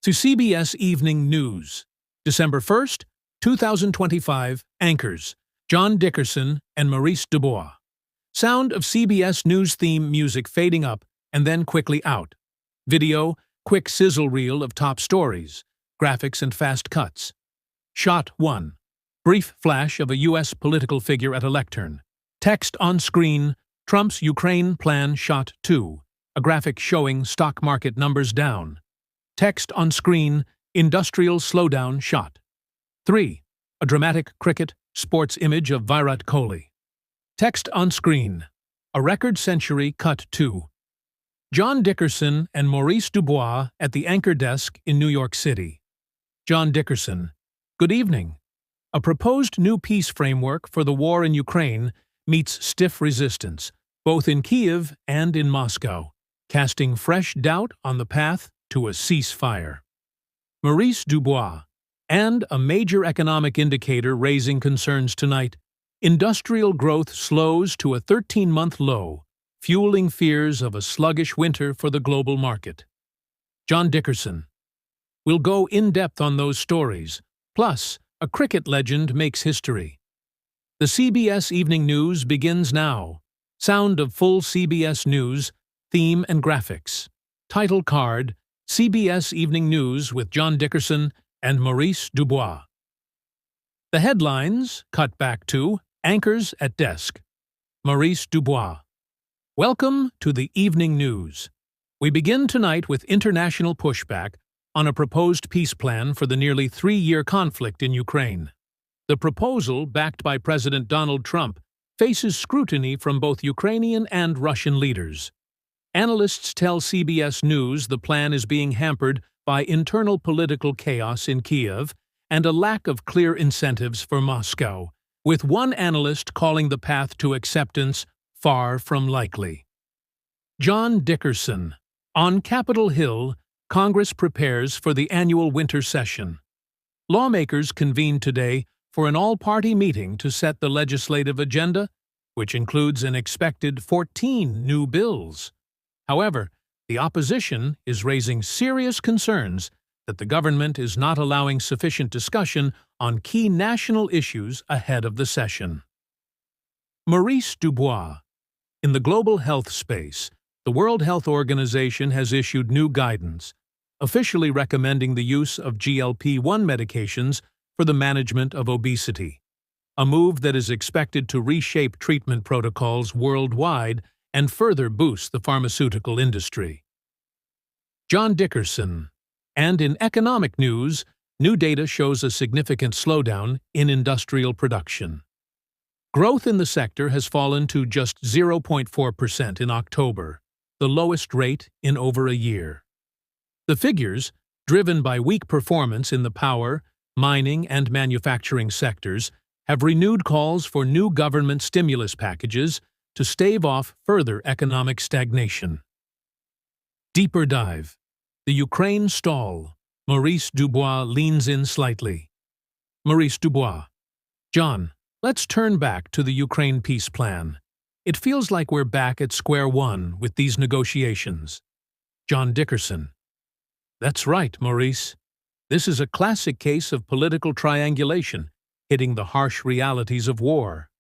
to CBS Evening News. December 1st, 2025, anchors John Dickerson and Maurice Dubois. Sound of CBS News theme music fading up and then quickly out. Video, quick sizzle reel of top stories, graphics and fast cuts. Shot 1. Brief flash of a U.S. political figure at a lectern. Text on screen, Trump's Ukraine plan. Shot 2. A graphic showing stock market numbers down. Text on screen, industrial slowdown. Shot 3. A dramatic cricket sports image of Virat Kohli. Text on screen, a record century. Cut 2. John Dickerson and Maurice Dubois at the anchor desk in New York City. John Dickerson: Good evening. A proposed new peace framework for the war in Ukraine meets stiff resistance, both in Kyiv and in Moscow, casting fresh doubt on the path to a ceasefire. Maurice Dubois: And a major economic indicator raising concerns tonight. Industrial growth slows to a 13-month low, fueling fears of a sluggish winter for the global market. John Dickerson: We'll go in-depth on those stories, plus a cricket legend makes history. The CBS Evening News begins now. Sound of full CBS News, theme and graphics. Title card: CBS Evening News with John Dickerson and Maurice Dubois. The headlines, cut back to, anchors at desk. Maurice Dubois: Welcome to the Evening News. We begin tonight with international pushback on a proposed peace plan for the nearly 3-year conflict in Ukraine. The proposal, backed by President Donald Trump, faces scrutiny from both Ukrainian and Russian leaders. Analysts tell CBS News the plan is being hampered by internal political chaos in Kyiv and a lack of clear incentives for Moscow, with one analyst calling the path to acceptance far from likely. John Dickerson: On Capitol Hill, Congress prepares for the annual winter session. Lawmakers convened today for an all-party meeting to set the legislative agenda, which includes an expected 14 new bills. However, the opposition is raising serious concerns that the government is not allowing sufficient discussion on key national issues ahead of the session. Maurice Dubois: In the global health space, the World Health Organization has issued new guidance, officially recommending the use of GLP-1 medications for the management of obesity, a move that is expected to reshape treatment protocols worldwide and further boost the pharmaceutical industry. John Dickerson: And in economic news, new data shows a significant slowdown in industrial production. Growth in the sector has fallen to just 0.4% in October, the lowest rate in over a year. The figures, driven by weak performance in the power, mining, and manufacturing sectors, have renewed calls for new government stimulus packages to stave off further economic stagnation. Deeper dive: The Ukraine stall. Maurice Dubois leans in slightly. Maurice Dubois: John, let's turn back to the Ukraine peace plan. It feels like we're back at square one with these negotiations. John Dickerson: That's right, Maurice. This is a classic case of political triangulation, hitting the harsh realities of war.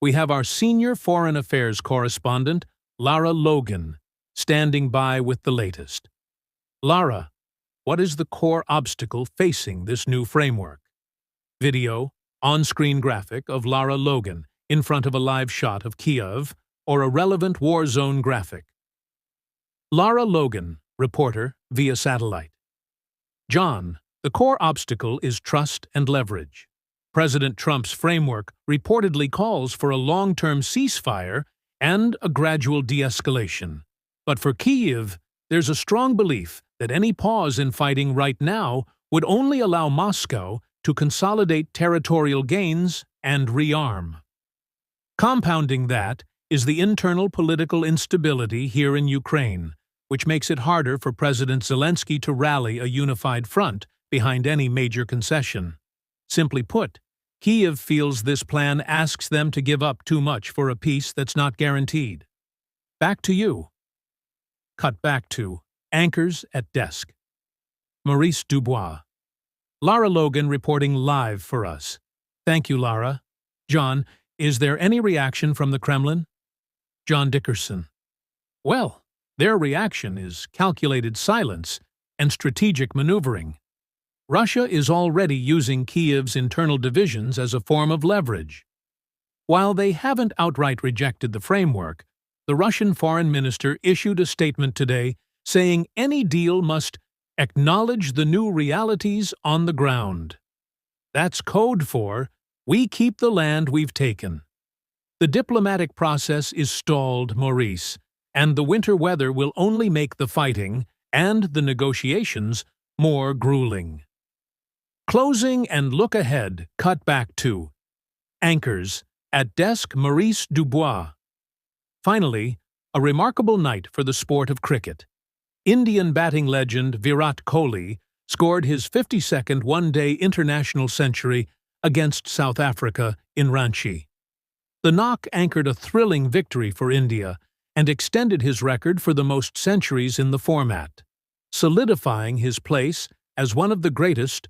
We have our senior foreign affairs correspondent, Lara Logan, standing by with the latest. Lara, what is the core obstacle facing this new framework? Video, on-screen graphic of Lara Logan in front of a live shot of Kyiv, or a relevant war zone graphic. Lara Logan, reporter, via satellite. John, the core obstacle is trust and leverage. President Trump's framework reportedly calls for a long-term ceasefire and a gradual de-escalation. But for Kyiv, there's a strong belief that any pause in fighting right now would only allow Moscow to consolidate territorial gains and rearm. Compounding that is the internal political instability here in Ukraine, which makes it harder for President Zelensky to rally a unified front behind any major concession. Simply put, Kyiv feels this plan asks them to give up too much for a peace that's not guaranteed. Back to you. Cut back to anchors at desk. Maurice Dubois. Lara Logan reporting live for us. Thank you, Lara. John, is there any reaction from the Kremlin? John Dickerson. Well, their reaction is calculated silence and strategic maneuvering. Russia is already using Kiev's internal divisions as a form of leverage. While they haven't outright rejected the framework, the Russian foreign minister issued a statement today saying any deal must acknowledge the new realities on the ground. That's code for, we keep the land we've taken. The diplomatic process is stalled, Maurice, and the winter weather will only make the fighting and the negotiations more grueling. Closing and look ahead, cut back to Anchors, at desk Maurice Dubois. Finally, a remarkable night for the sport of cricket. Indian batting legend Virat Kohli scored his 52nd one-day international century against South Africa in Ranchi. The knock anchored a thrilling victory for India and extended his record for the most centuries in the format, solidifying his place as one of the greatest